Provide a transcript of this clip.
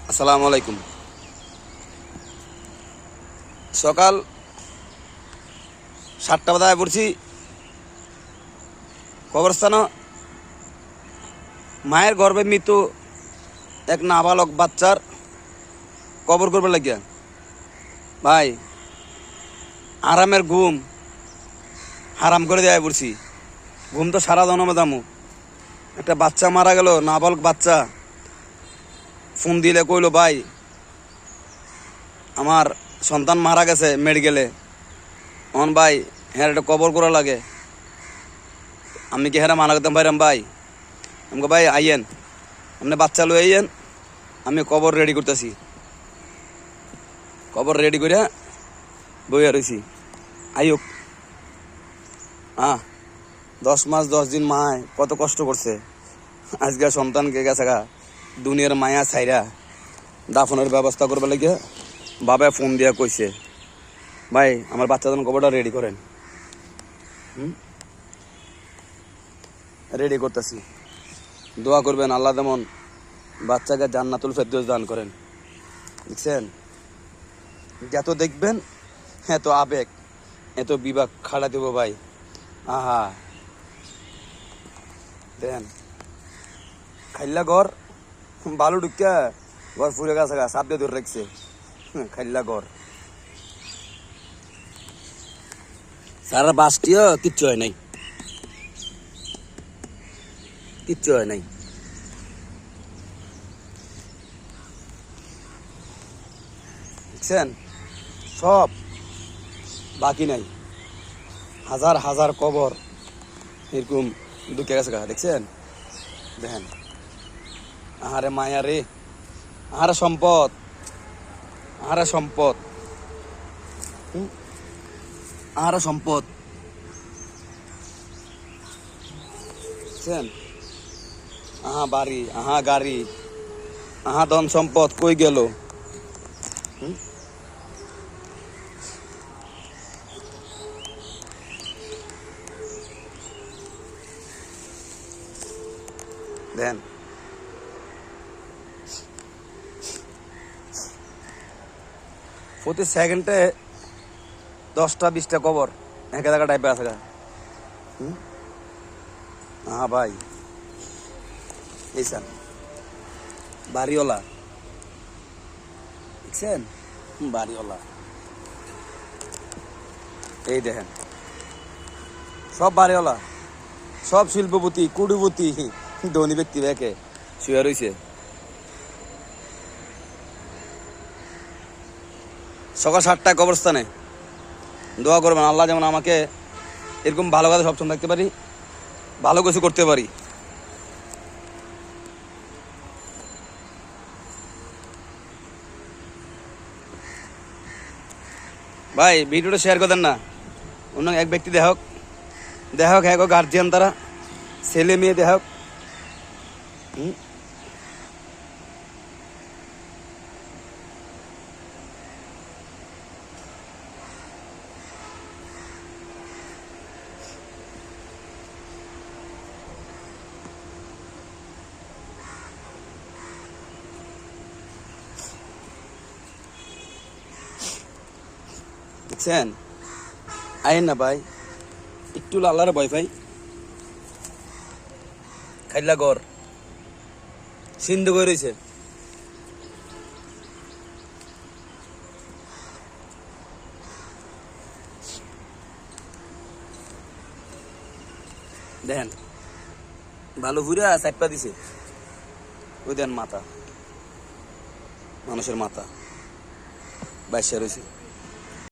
আসসালামু আলাইকুম। সকাল 7টা বাজে পড়ছি কবরস্থান। মায়ের গর্ভে মৃত্যু এক নাবালক বাচ্চার কবর করবার লাগিয়া ভাই আরামের ঘুম হারাম করে দেওয়া পড়ছি। ঘুম তো সারা জনমে দামু। একটা বাচ্চা মারা গেল, নাবালক বাচ্চা। ফোন দিলে কইল ভাই আমার সন্তান মারা গেছে মেডিকেলে, অন ভাই হ্যাঁ একটা কবর করা লাগে। আমি কি হ্যাঁ মানা করতাম ভাইরাম ভাই? আমাকে ভাই আইয়েন, আপনি বাচ্চা লই আইয়েন, আমি কবর রেডি করতেছি। কবর রেডি করে বইয়া রয়েছি। আইক 10 মাস 10 দিন মায় কত কষ্ট করছে। আজকে সন্তানকে গেছে গা দুনিয়ার মায়া ছাইরা দাফনের ব্যবস্থা করবে লাগে বাবা ফোন দিয়া কইছে ভাই আমার বাচ্চাদের কবরটা রেডি করেন। রেডি করতেছি, দোয়া করবেন আল্লাহ যেমন বাচ্চাকে জান্নাতুল ফেরদৌস দান করেন। দেখছেন যত দেখবেন এত আবেগ এত বিভাগ খাড়া দেব ভাই। আহা দেন খাইল্লা ঘর বালু ঢুকিয়া ঘর ফুরে গেছে গা সাপ দিয়ে ধরে রাখছে। খাইল্লা ঘর সারা বাসটিও কিচ্ছু হয় নাই, কিচ্ছু হয় নাই। দেখছেন সব বাকি নাই, হাজার হাজার কবর এরকম ঢুকে গেছে গা। দেখছেন দেখেন আহারে মায়া রে, আহারে সম্পদ, আহারে সম্পদ, আহারে সম্পদ। দেখছেন আহা বাড়ি, আহা গাড়ি, আহা ধন সম্পদ কই গেল? দেন প্রতি সেকেন্ডে 10টা 20টা কবর এক জায়গা টাইপে আছে গা। হ্যাঁ ভাই এইসান বাড়িওয়ালা, দেখছেন বাড়িওয়ালা, এই দেখেন সব বাড়িওয়ালা, সব শিল্পপতি কুড়িপতি ধনী ব্যক্তি ব্যাকে শুয়ে রয়েছে। সকাল 7টায় কবরস্থানে দোয়া করবেন আল্লাহ যেমন আমাকে এরকম ভালো কথা সবসময় দেখতে পারি, ভালো কিছু করতে পারি। ভাই ভিডিওটা শেয়ার করে দেন না, অন্য এক ব্যক্তি দেহক দেহক হ্যাঁ গার্জিয়ান, তারা ছেলে মেয়ে দেহক। দেখছেন আইন না ভাই একটু আল্লাহর ভয় ভাই। খাইলা ঘর সিন্ধু করে রয়েছে। দেখেন ভালো ঘুরে চাপা দিছে। ওই দেন মাথা, মানুষের মাথা বাইসা রয়েছে।